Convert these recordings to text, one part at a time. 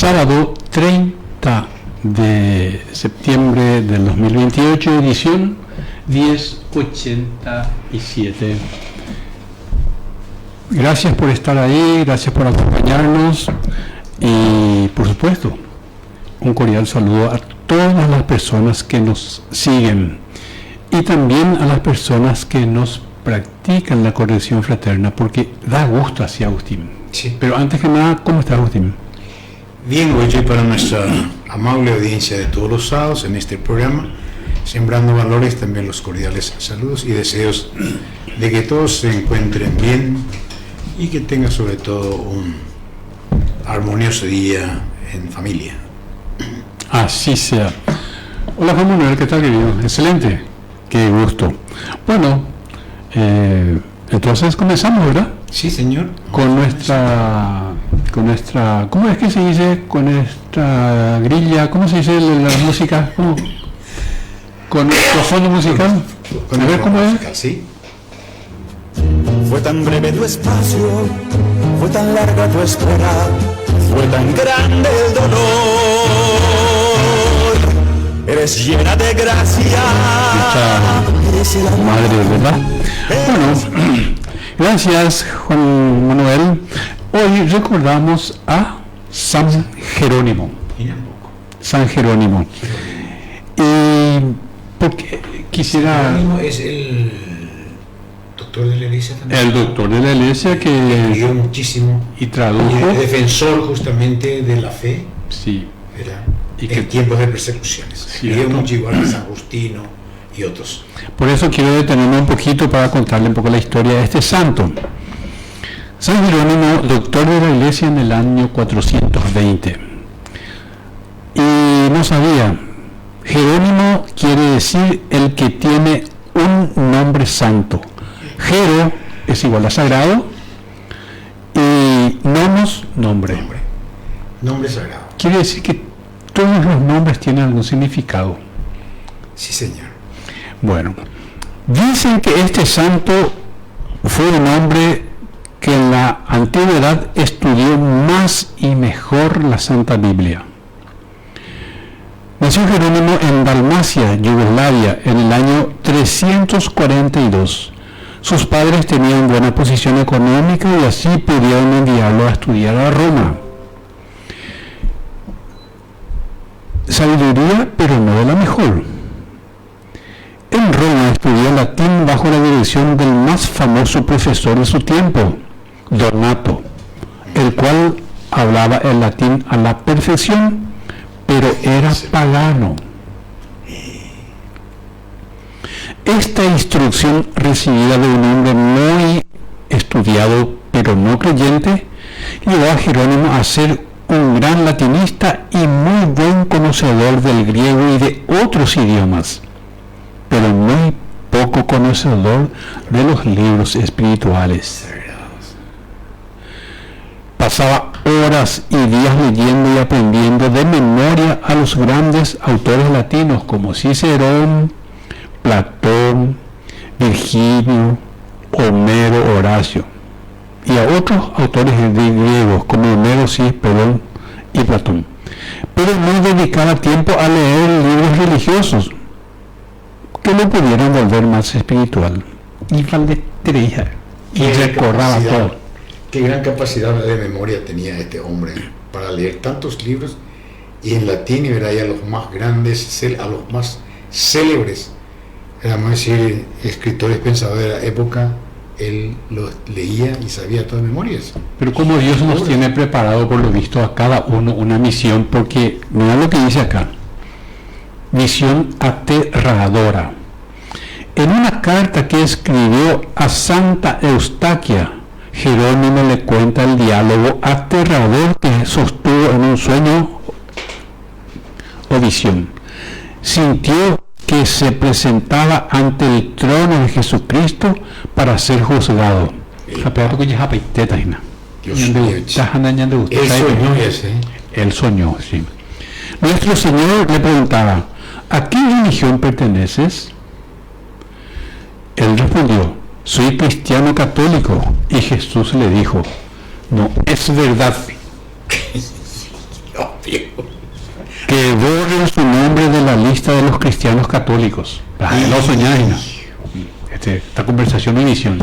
sábado 30 de septiembre del 2028, edición 1087. Gracias por estar ahí, gracias por acompañarnos y, por supuesto, un cordial saludo a todas las personas que nos siguen y también a las personas que nos practican la corrección fraterna, porque da gusto así, Agustín. Sí. Pero antes que nada, ¿cómo está, Agustín? Bien, oye, para nuestra amable audiencia de todos los sábados en este programa, Sembrando Valores, también los cordiales saludos y deseos de que todos se encuentren bien y que tengan sobre todo un armonioso día en familia. Así sea. Hola, Juan Manuel, ¿qué tal, querido? Excelente, qué gusto. Bueno, entonces comenzamos, ¿verdad? Sí, señor. Con nuestra, ¿cómo es que se dice? Con nuestra grilla, ¿cómo se dice la música? ¿Cómo? Con nuestro fondo musical. Con A ver cómo es. Sí. Fue tan breve tu espacio, fue tan larga tu espera, fue tan grande el dolor. Eres llena de gracia. Eres el amor. Madre, ¿verdad? Bueno, gracias, Juan Manuel. Hoy recordamos a San Jerónimo. San Jerónimo. Y porque quisiera... Jerónimo es el doctor de la iglesia también. El doctor de la iglesia que escribió muchísimo y tradujo. Y el defensor justamente de la fe. Sí. ¿Verdad? Y en tiempos de persecuciones. Escribió mucho igual a San Agustino y otros. Por eso quiero detenerme un poquito para contarle un poco la historia de este santo. San Jerónimo, doctor de la iglesia en el año 420. Y no sabía, Jerónimo quiere decir el que tiene un nombre santo. Jero es igual a sagrado y nomos, nombre. Nombre sagrado. Quiere decir que todos los nombres tienen algún significado. Sí, señor. Bueno, dicen que este santo fue un hombre que en la antigüedad estudió más y mejor la Santa Biblia. Nació Jerónimo en Dalmacia, Yugoslavia, en el año 342. Sus padres tenían buena posición económica y así pudieron enviarlo a estudiar a Roma. Sabiduría, pero no de la mejor. En Roma estudió latín bajo la dirección del más famoso profesor de su tiempo, Donato, el cual hablaba el latín a la perfección, pero era pagano. Esta instrucción recibida de un hombre muy estudiado, pero no creyente, llevó a Jerónimo a ser un gran latinista y muy buen conocedor del griego y de otros idiomas, pero muy poco conocedor de los libros espirituales. Pasaba horas y días leyendo y aprendiendo de memoria a los grandes autores latinos como Cicerón, Platón, Virgilio, Homero, Horacio, y a otros autores griegos como Homero, Cicerón y Platón. Pero no dedicaba tiempo a leer libros religiosos que lo pudieran volver más espiritual. Y Valdetreja, y recordaba todo. Qué gran capacidad de memoria tenía este hombre para leer tantos libros y en latín, y a los más grandes, a los más célebres, vamos a decir, escritores pensadores de la época, él los leía y sabía todas memorias. Pero como Dios nos tiene preparado por lo visto a cada uno una misión, porque mira lo que dice acá, misión aterradora. En una carta que escribió a Santa Eustaquia, Jerónimo le cuenta el diálogo aterrador que sostuvo en un sueño o visión. Sintió que se presentaba ante el trono de Jesucristo para ser juzgado. Él soñó, sí. Nuestro Señor le preguntaba, ¿a qué religión perteneces? Él respondió, soy cristiano católico. Y Jesús le dijo, no, es verdad. Que borren su nombre de la lista de los cristianos católicos. Esta conversación inició.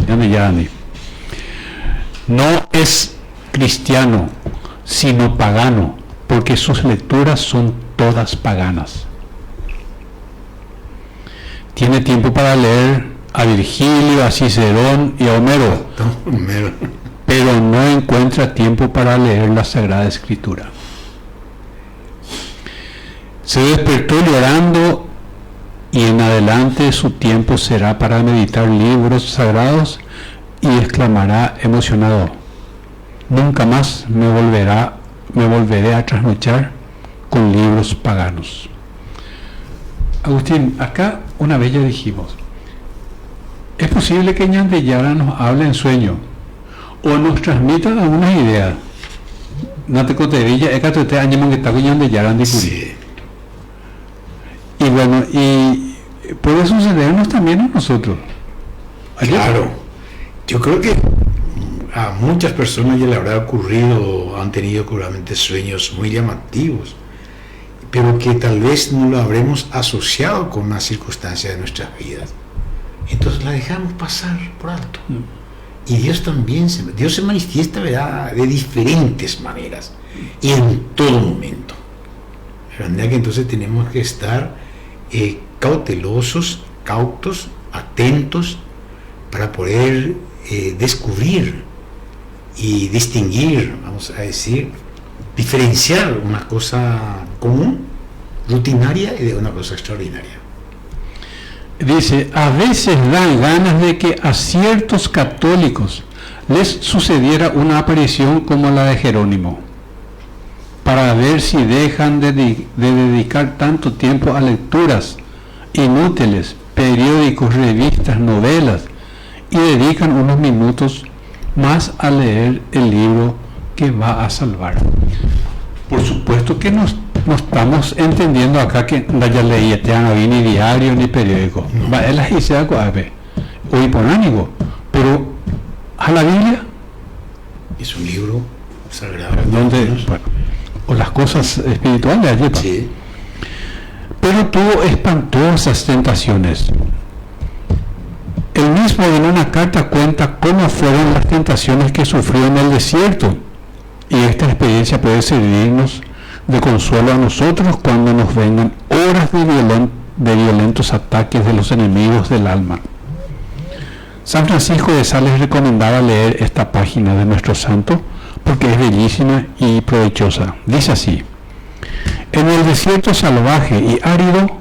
No es cristiano, sino pagano, porque sus lecturas son todas paganas. Tiene tiempo para leer a Virgilio, a Cicerón y a Homero, pero no encuentra tiempo para leer la Sagrada Escritura. Se despertó llorando y en adelante su tiempo será para meditar libros sagrados y exclamará emocionado: nunca más me volveré a trasnochar con libros paganos. Agustín, acá una vez ya dijimos, es posible que Ñande Yara nos hable en sueño o nos transmita algunas ideas. No te contevilla, es que te año que está con Ñande Yara de Sí. Y bueno, y puede sucedernos también a nosotros. Claro, yo creo que a muchas personas ya le habrá ocurrido, han tenido seguramente sueños muy llamativos, pero que tal vez no lo habremos asociado con una circunstancia de nuestras vidas. Entonces la dejamos pasar por alto. Y Dios también, Dios se manifiesta, ¿verdad?, de diferentes maneras y en todo momento. De manera que entonces tenemos que estar cautelosos, cautos, atentos, para poder descubrir y distinguir, vamos a decir, diferenciar una cosa común, rutinaria, y de una cosa extraordinaria. Dice, a veces dan ganas de que a ciertos católicos les sucediera una aparición como la de Jerónimo, para ver si dejan de dedicar tanto tiempo a lecturas inútiles, periódicos, revistas, novelas, y dedican unos minutos más a leer el libro que va a salvar. Por supuesto que no estamos entendiendo acá que no haya leído ni diario ni periódico. Es la Isea o hiponánico, pero a la Biblia es un libro sagrado. Donde, bueno, o las cosas espirituales allí. Sí. Pero tuvo espantosas tentaciones. El mismo en una carta cuenta cómo fueron las tentaciones que sufrió en el desierto, y esta experiencia puede servirnos de consuelo a nosotros cuando nos vengan horas de violentos ataques de los enemigos del alma. San Francisco de Sales recomendaba leer esta página de nuestro santo porque es bellísima y provechosa. Dice así: en el desierto salvaje y árido,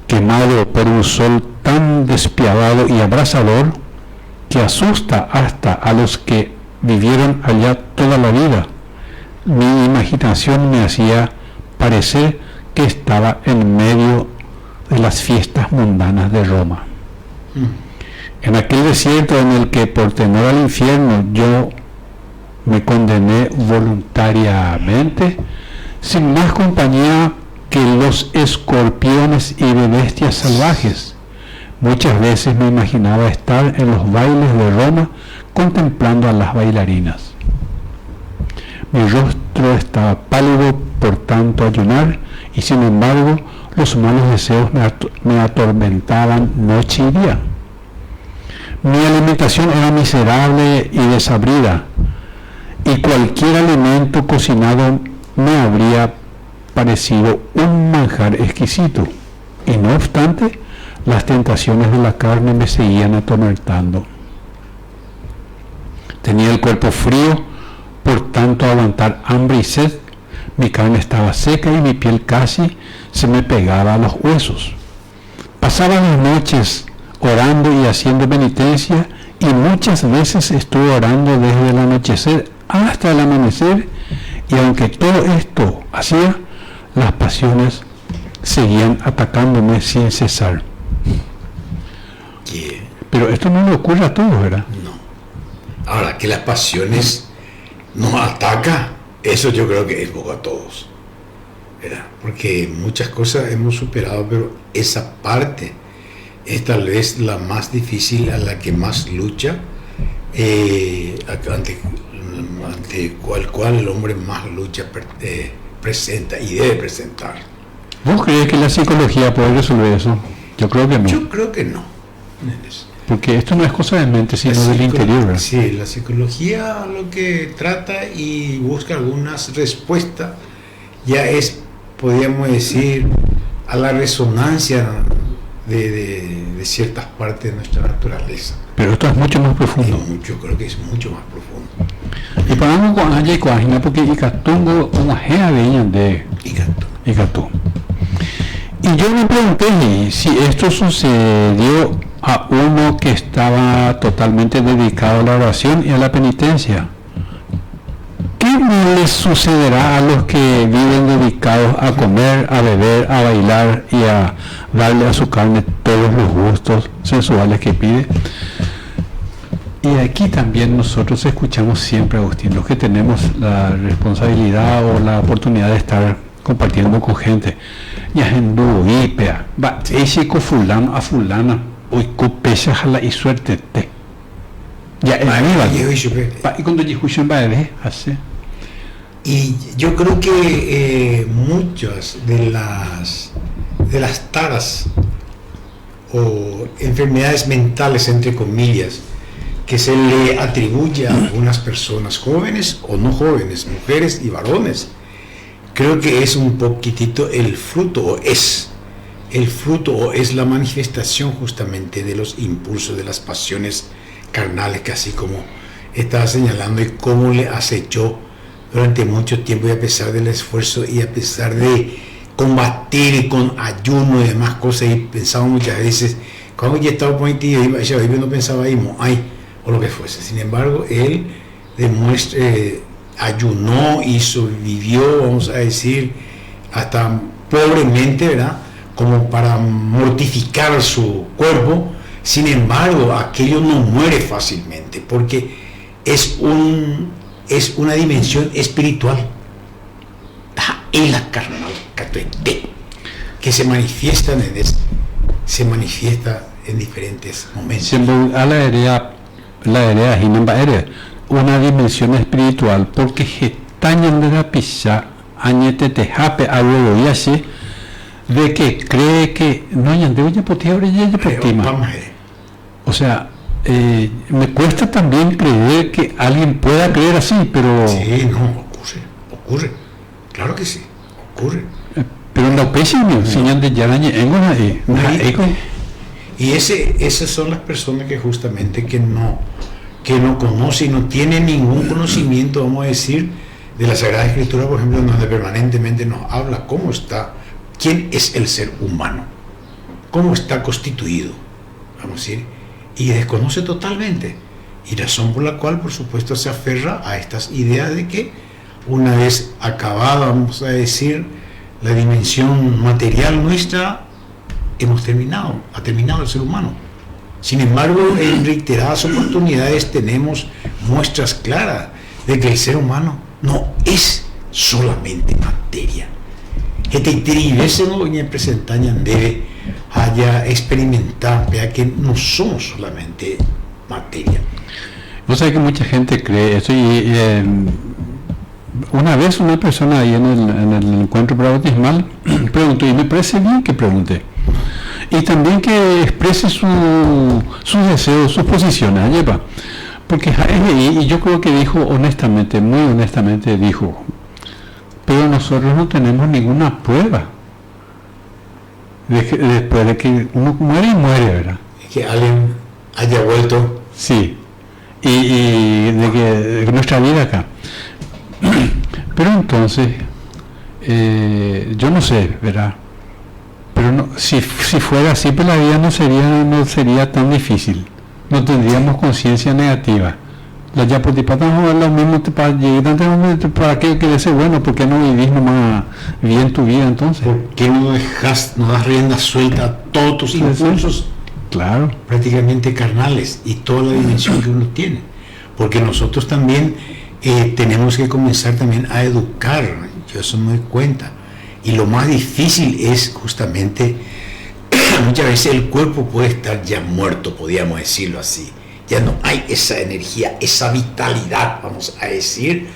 quemado por un sol tan despiadado y abrasador que asusta hasta a los que vivieron allá toda la vida, mi imaginación me hacía parecer que estaba en medio de las fiestas mundanas de Roma. En aquel desierto en el que por temor al infierno yo me condené voluntariamente, sin más compañía que los escorpiones y bestias salvajes. Muchas veces me imaginaba estar en los bailes de Roma contemplando a las bailarinas. Mi rostro estaba pálido por tanto ayunar, y sin embargo los malos deseos me atormentaban noche y día. Mi alimentación era miserable y desabrida, y cualquier alimento cocinado me habría parecido un manjar exquisito, y no obstante, las tentaciones de la carne me seguían atormentando. Tenía el cuerpo frío por tanto aguantar hambre y sed, mi carne estaba seca y mi piel casi se me pegaba a los huesos. Pasaba las noches orando y haciendo penitencia, y muchas veces estuve orando desde el anochecer hasta el amanecer, y aunque todo esto hacía, las pasiones seguían atacándome sin cesar. Pero esto no le ocurre a todos, ¿verdad? No. Ahora, que las pasiones nos atacan, eso yo creo que es poco a todos, ¿verdad? Porque muchas cosas hemos superado, pero esa parte es tal vez la más difícil, a la que más lucha, ante cual el hombre más lucha presenta y debe presentar. ¿Vos crees que la psicología puede resolver eso? Yo creo que no. Yo creo que no. Porque esto no es cosa de mente, sino del interior, ¿verdad? Sí, la psicología lo que trata y busca algunas respuestas ya es, podríamos decir, a la resonancia de ciertas partes de nuestra naturaleza. Pero esto es mucho más profundo. Yo creo que es mucho más profundo. Y paramos con Aya y Coagina porque Icatungo una gea veían de Icatú. Y yo me pregunté si esto sucedió a uno que estaba totalmente dedicado a la oración y a la penitencia. ¿Qué no les sucederá a los que viven dedicados a comer, a beber, a bailar y a darle a su carne todos los gustos sensuales que pide? Y aquí también nosotros escuchamos siempre, Agustín, los que tenemos la responsabilidad o la oportunidad de estar compartiendo con gente. Ya en Duipea, va, ese con fulano a fulana, hoy copesa jala y suerte te. Ya es viva. Y cuando escuchan va a ver, hace. Y yo creo que muchas de las taras o enfermedades mentales, entre comillas, que se le atribuye a algunas personas jóvenes o no jóvenes, mujeres y varones, creo que es un poquitito el fruto o es la manifestación justamente de los impulsos, de las pasiones carnales, que así como estaba señalando y cómo le acechó durante mucho tiempo, y a pesar del esfuerzo y a pesar de combatir con ayuno y demás cosas, y pensaba muchas veces, cuando ya estaba positivo, yo no pensaba ahí, o lo que fuese. Sin embargo, él ayunó y sobrevivió, vamos a decir, hasta pobremente, ¿verdad?, como para mortificar su cuerpo. Sin embargo, aquello no muere fácilmente, porque es una dimensión espiritual, en la carnal, que se manifiesta en diferentes momentos. Siempre a la idea una dimensión espiritual, porque gestañan de la pizza añete te jape a huevo y así, de que cree que no hay ande ya potiabre ya potima. O sea, me cuesta también creer que alguien pueda creer así, pero sí, no, ocurre, claro que sí, ocurre. Pero en la opinión, señal de yaraña y esas son las personas que justamente que no conocen, no tienen ningún conocimiento, vamos a decir, de la Sagrada Escritura, por ejemplo, donde permanentemente nos habla quién es el ser humano, cómo está constituido, vamos a decir, y desconoce totalmente, y razón por la cual, por supuesto, se aferra a estas ideas de que una vez acabada, vamos a decir, la dimensión material nuestra, ha terminado el ser humano. Sin embargo, en reiteradas oportunidades tenemos muestras claras de que el ser humano no es solamente materia. Debe haya experimentado que no somos solamente materia. Vos sabés que mucha gente cree eso, y una vez una persona ahí en el encuentro bautismal preguntó, y me parece bien que pregunte, y también que exprese sus deseos, sus posiciones, lleva, porque y yo creo que dijo honestamente, muy honestamente dijo, pero nosotros no tenemos ninguna prueba después de que uno muere, ¿verdad? Que alguien haya vuelto. Sí, y de nuestra vida acá. Pero entonces, yo no sé, ¿verdad? Pero no, si fuera así, pues la vida no sería tan difícil. No tendríamos conciencia negativa. La yapotipata no es lo mismo para que quede bueno, porque no vivís nomás bien tu vida entonces. ¿Por qué no das rienda suelta a todos tus impulsos? Claro. Prácticamente carnales y toda la dimensión que uno tiene. Porque nosotros también tenemos que comenzar también a educar. Yo eso me doy cuenta. Y lo más difícil es justamente, muchas veces el cuerpo puede estar ya muerto, podríamos decirlo así. Ya no hay esa energía, esa vitalidad, vamos a decir,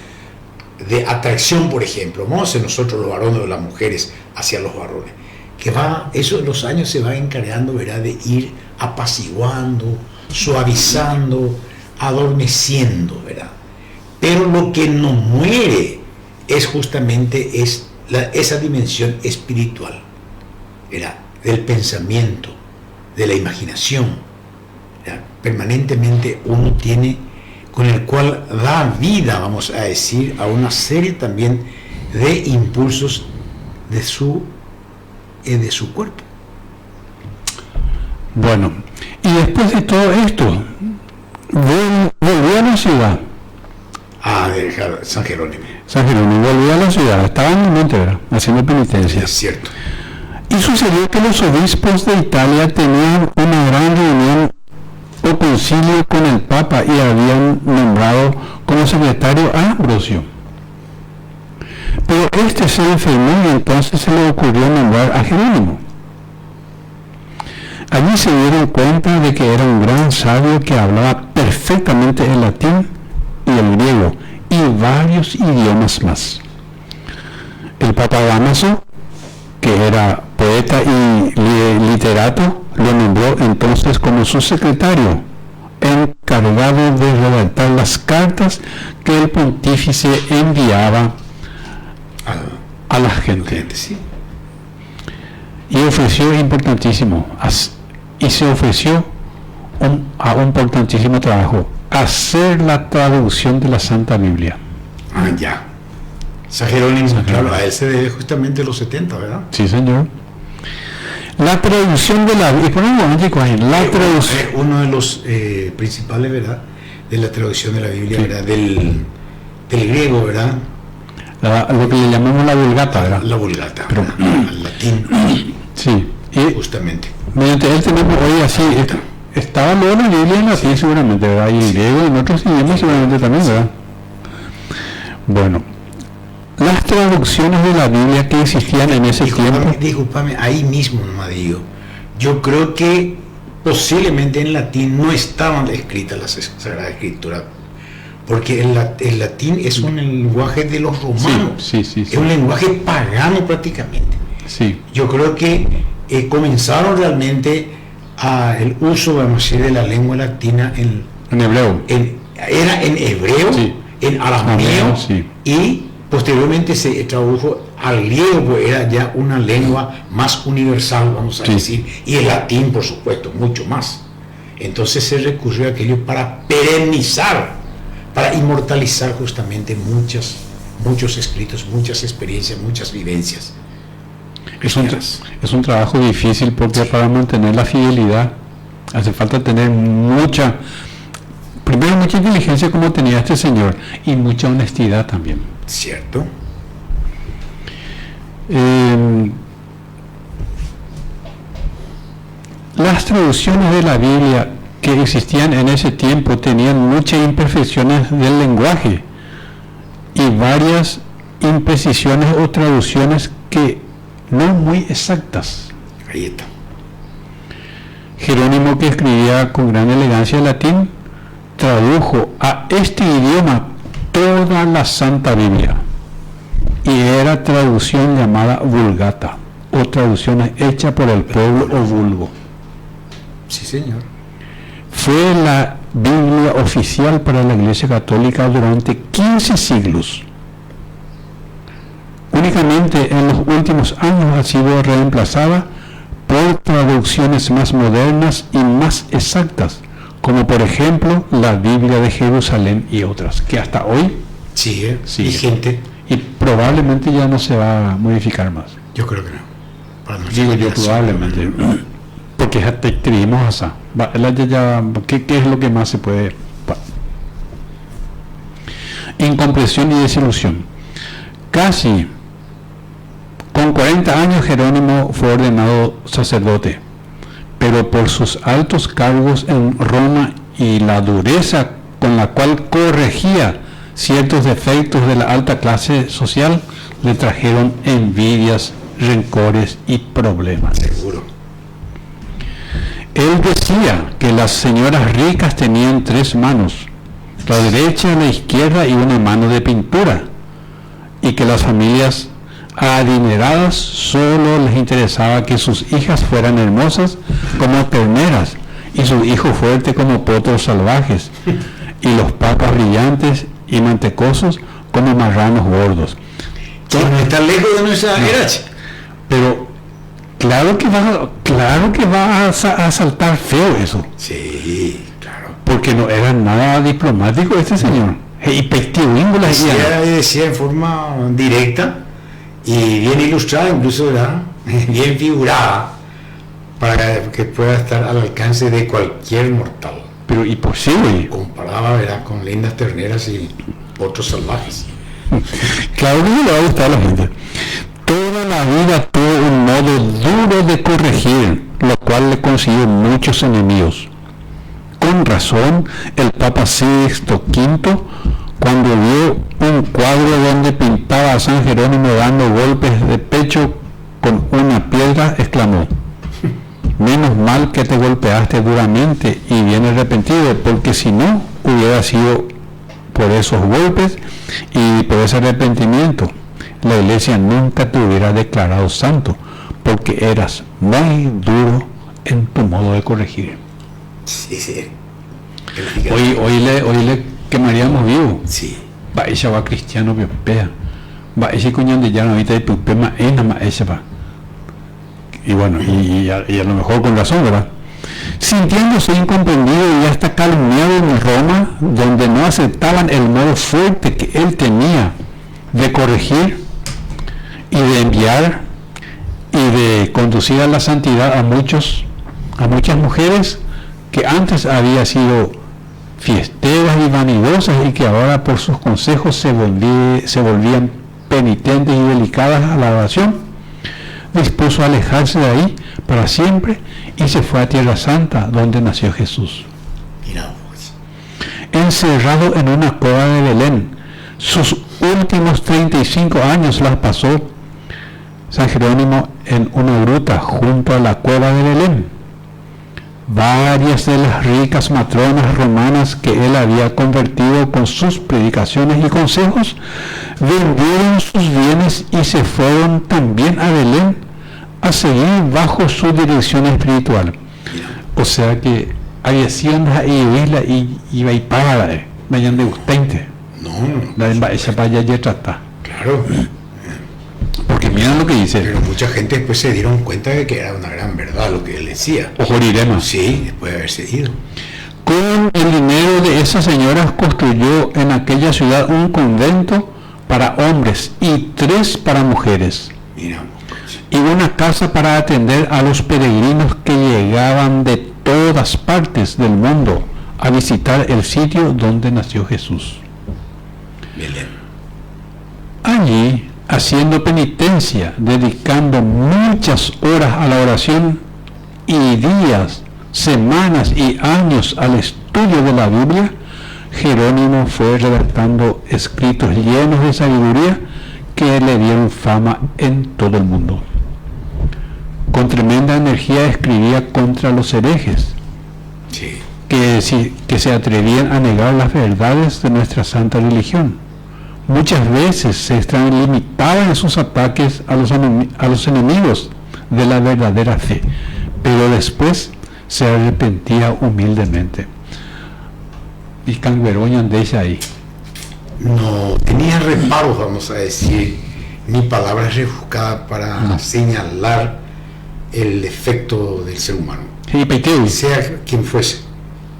de atracción, por ejemplo, vamos a hacer nosotros los varones o las mujeres hacia los varones, que va, eso en los años se va encargando, ¿verdad?, de ir apaciguando, suavizando, adormeciendo, ¿verdad? Pero lo que no muere es justamente esa dimensión espiritual, ¿verdad?, del pensamiento, de la imaginación, ¿verdad? Permanentemente uno tiene, con el cual da vida, vamos a decir, a una serie también de impulsos de su cuerpo. Bueno, y después de todo esto, volvió a la ciudad. San Jerónimo. San Jerónimo volvió a la ciudad, estaba en Monte, ¿verdad?, haciendo penitencia. Es cierto. Y sucedió que los obispos de Italia tenían una gran reunión o concilio con el Papa y habían nombrado como secretario a Ambrosio. Pero este se enfermó y entonces se le ocurrió nombrar a Jerónimo. Allí se dieron cuenta de que era un gran sabio que hablaba perfectamente el latín y el griego y varios idiomas más. El Papa Dámaso, que era poeta y literato, lo nombró entonces como su secretario, encargado de redactar las cartas que el pontífice enviaba a la gente. Sí. Y ofreció importantísimo, y se ofreció a un importantísimo trabajo, hacer la traducción de la Santa Biblia. Ya. San Jerónimo, claro, a él se debe justamente los 70, ¿verdad? Sí, señor. La traducción de la Biblia, es uno de los principales, ¿verdad?, de la traducción de la Biblia, ¿verdad?, del griego, ¿verdad?, lo que le llamamos la Vulgata, ¿verdad? La Vulgata, pero al latín. Sí, y justamente. Mediante él tenemos hoy así, estaba luego la Biblia en latín seguramente, ¿verdad?, y el griego y en otros idiomas seguramente también, ¿verdad? Bueno, las traducciones de la Biblia que existían en ese tiempo. Discúlpame, ahí mismo nomás digo, yo creo que posiblemente en latín no estaban escritas las Sagradas Escrituras, porque el latín es un lenguaje de los romanos, sí. Es un lenguaje pagano prácticamente. Sí. Yo creo que comenzaron realmente el uso, vamos a decir, de la lengua latina en hebreo. Era en hebreo, sí, en arameo, sí, y posteriormente se tradujo al griego, pues era ya una lengua más universal, vamos a decir, y el latín, por supuesto, mucho más. Entonces se recurrió a aquello para perennizar, para inmortalizar justamente muchos escritos, muchas experiencias, muchas vivencias. Es un trabajo difícil porque para mantener la fidelidad hace falta tener mucha inteligencia como tenía este señor y mucha honestidad también. Cierto. Las traducciones de la Biblia que existían en ese tiempo tenían muchas imperfecciones del lenguaje y varias imprecisiones o traducciones que no muy exactas. Ahí está. Jerónimo, que escribía con gran elegancia el latín, tradujo a este idioma toda la Santa Biblia y era traducción llamada Vulgata o traducción hecha por el pueblo o vulgo. Sí, señor. Fue la Biblia oficial para la Iglesia Católica durante 15 siglos. Únicamente en los últimos años ha sido reemplazada por traducciones más modernas y más exactas, como por ejemplo la Biblia de Jerusalén y otras, que hasta hoy sigue vigente. Y probablemente ya no se va a modificar más. Yo creo que no. Digo yo probablemente, porque ya te escribimos así. ¿Qué es lo que más se puede? Incomprensión y desilusión. Casi con 40 años Jerónimo fue ordenado sacerdote, pero por sus altos cargos en Roma y la dureza con la cual corregía ciertos defectos de la alta clase social, le trajeron envidias, rencores y problemas. Seguro. Él decía que las señoras ricas tenían 3 manos, la derecha, la izquierda y una mano de pintura, y que las familias adineradas solo les interesaba que sus hijas fueran hermosas como terneras y sus hijos fuertes como potros salvajes y los papas brillantes y mantecosos como marranos gordos. Que no está lejos de nuestra era. Pero claro que va a saltar feo eso, Sí, claro. porque no era nada diplomático este señor. Y Decía en forma directa y bien ilustrada, incluso era bien figurada, para que pueda estar al alcance de cualquier mortal. Pero y por sí, güey. Comparaba, ¿verdad?, con lindas terneras y otros salvajes. Claro que le va a gustar a la gente. Toda la vida tuvo un modo duro de corregir, lo cual le consiguió muchos enemigos. Con razón, el Papa Sixto V, cuando vio un cuadro donde pintaba a San Jerónimo dando golpes de pecho con una piedra, exclamó: menos mal que te golpeaste duramente y bien arrepentido, porque si no, hubiera sido por esos golpes y por ese arrepentimiento, la Iglesia nunca te hubiera declarado santo, porque eras muy duro en tu modo de corregir. Sí, sí. Hoy le quemaríamos vivo. Sí. Va ella va cristiano pea. Va ese coñón de llano ahorita de pupema ena ma esa va. Y bueno, y a lo mejor con razón, ¿verdad? Sintiéndose incomprendido y hasta calumniado en Roma, donde no aceptaban el modo fuerte que él tenía de corregir y de enviar y de conducir a la santidad a muchas mujeres que antes había sido fiesteras y vanidosas y que ahora por sus consejos se volvían penitentes y delicadas a la oración, dispuso a alejarse de ahí para siempre y se fue a Tierra Santa, donde nació Jesús. Mira, pues. Encerrado en una cueva de Belén, sus últimos 35 años las pasó San Jerónimo en una gruta junto a la cueva de Belén. Varias de las ricas matronas romanas que él había convertido con sus predicaciones y consejos vendieron sus bienes y se fueron también a Belén a seguir bajo su dirección espiritual. O sea que había sido y iba y para vayan de gustante. No, La esa vaya ya trata. claro. Porque miren lo que dice. Pero mucha gente después se dieron cuenta de que era una gran verdad lo que él decía. Ojo, iremos. Sí, después de haberse ido. Con el dinero de esas señoras construyó en aquella ciudad un convento para hombres y 3 para mujeres, Mira, y una casa para atender a los peregrinos que llegaban de todas partes del mundo a visitar el sitio donde nació Jesús. Belén. Allí, haciendo penitencia, dedicando muchas horas a la oración y días, semanas y años al estudio de la Biblia, Jerónimo fue redactando escritos llenos de sabiduría que le dieron fama en todo el mundo. Con tremenda energía escribía contra los herejes, Sí. que se atrevían a negar las verdades de nuestra santa religión. Muchas veces se extralimitaban en sus ataques a los enemigos de la verdadera fe, pero después se arrepentía humildemente. Y Cangueroña andese ahí. No tenía reparos, vamos a decir, ni palabras rebuscadas para señalar el efecto del ser humano, Sí, Peiteu. sea quien fuese.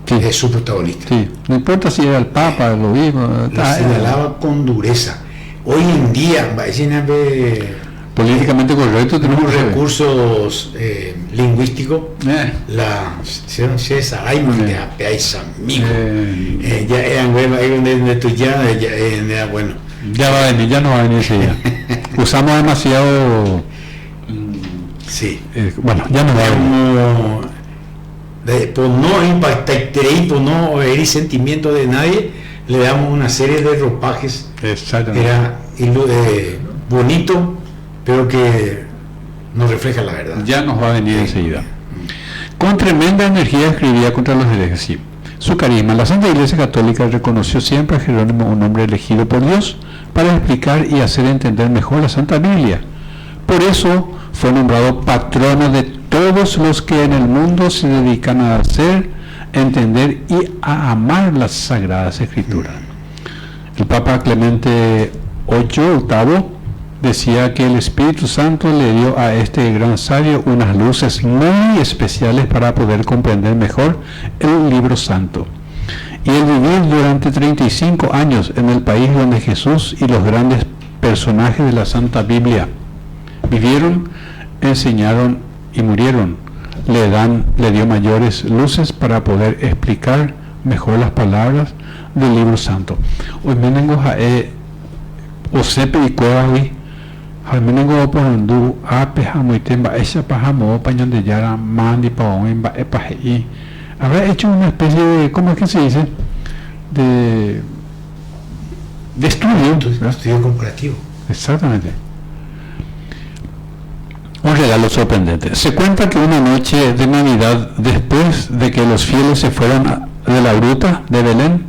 Sí. Es su protagonista. Sí, no importa si era el Papa, el obispo, Lo señalaba con dureza. Hoy en día, políticamente correcto, tenemos unos recursos lingüísticos, se Saraimon de Apeaisa Mico, ya eran huevas, ahí donde tú ya era bueno. Ya va a venir, ya no va a venir ese día. Usamos demasiado. Sí. Bueno, ya no va a venir. Por no impactar y por no herir sentimientos de nadie, le damos una serie de ropajes. Exactamente. Era bonito, pero que no refleja la verdad. Ya nos va a venir enseguida. Con tremenda energía escribía contra los herejes. Sí. Su carisma. La Santa Iglesia Católica reconoció siempre a Jerónimo un hombre elegido por Dios para explicar y hacer entender mejor la Santa Biblia. Por eso fue nombrado patrono de todos los que en el mundo se dedican a hacer, entender y a amar las Sagradas Escrituras. El Papa Clemente VIII decía que el Espíritu Santo le dio a este gran sabio unas luces muy especiales para poder comprender mejor el libro santo. Y el vivir durante 35 años en el país donde Jesús y los grandes personajes de la Santa Biblia vivieron, enseñaron y murieron, le dio mayores luces para poder explicar mejor las palabras del libro santo. Hoy menengo jae osepe y coawi menengo porandu ape jamuitemba esa pajamo pañón de yara mandi paoemba epaji. Habrá hecho una especie de, ¿cómo es que se dice? De estudio. Estudio comparativo. Exactamente. Un regalo sorprendente. Se cuenta que una noche de Navidad, después de que los fieles se fueron de la gruta de Belén,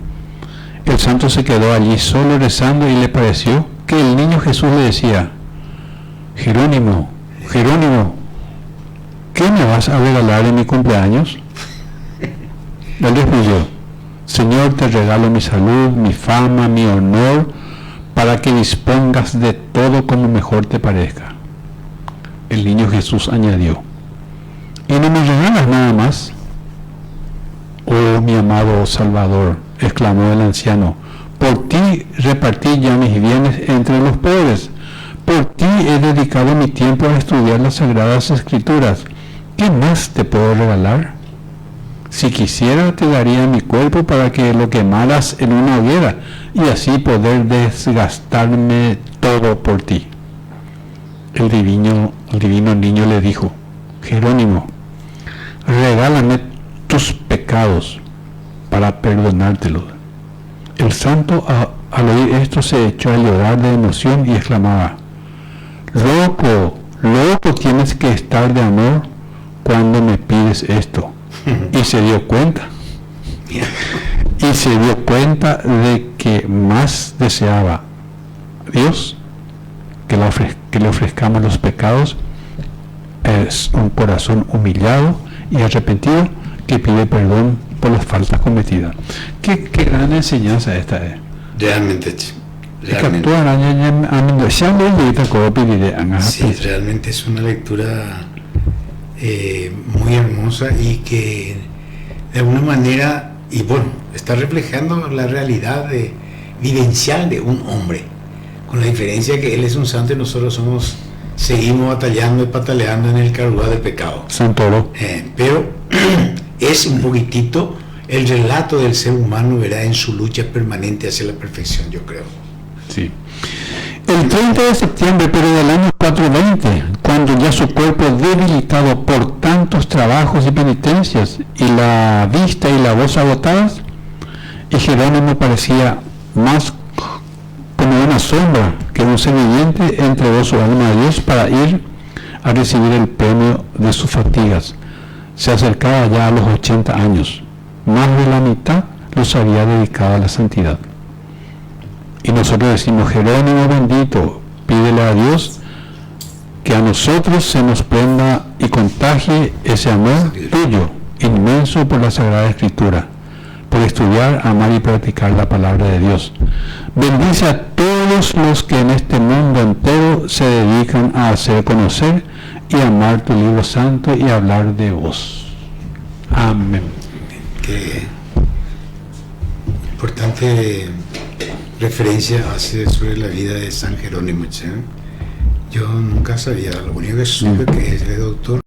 el santo se quedó allí solo rezando y le pareció que el niño Jesús le decía: Jerónimo, Jerónimo, ¿qué me vas a regalar en mi cumpleaños? Él respondió: Señor, te regalo mi salud, mi fama, mi honor, para que dispongas de todo como mejor te parezca. El niño Jesús añadió: ¿y no me regalas nada más? Oh, mi amado Salvador, exclamó el anciano, por ti repartí ya mis bienes entre los pobres, por ti he dedicado mi tiempo a estudiar las Sagradas Escrituras. ¿Qué más te puedo regalar? Si quisiera, te daría mi cuerpo para que lo quemaras en una hoguera y así poder desgastarme todo por ti. El divino niño le dijo: Jerónimo, regálame tus pecados para perdonártelos. El santo, al oír esto, se echó a llorar de emoción y exclamaba: loco, loco tienes que estar de amor cuando me pides esto. Y se dio cuenta de que más deseaba Dios que le ofrezcamos los pecados es un corazón humillado y arrepentido que pide perdón por las faltas cometidas. Qué gran enseñanza esta es. Realmente. Sí, realmente es una lectura muy hermosa y que de alguna manera, y bueno, está reflejando la realidad vivencial de un hombre, con la diferencia que él es un santo y nosotros seguimos batallando y pataleando en el carruaje del pecado. Santoro. Pero es un poquitito el relato del ser humano, ¿verdad?, en su lucha permanente hacia la perfección, yo creo. Sí. El 30 de septiembre, pero del año 420, cuando ya su cuerpo debilitado por tantos trabajos y penitencias, y la vista y la voz agotadas, y Jerónimo parecía más como una sombra que un ser viviente, entregó su alma a Dios para ir a recibir el premio de sus fatigas. Se acercaba ya a los 80 años, más de la mitad los había dedicado a la santidad. Y nosotros decimos: Jerónimo bendito, pídele a Dios que a nosotros se nos prenda y contagie ese amor tuyo, inmenso por la Sagrada Escritura, por estudiar, amar y practicar la palabra de Dios. Bendice a todos los que en este mundo entero se dedican a hacer conocer y amar tu libro santo y hablar de vos. Amén. Qué importante referencia hace sobre la vida de San Jerónimo. Yo nunca sabía, lo único que supe que es el doctor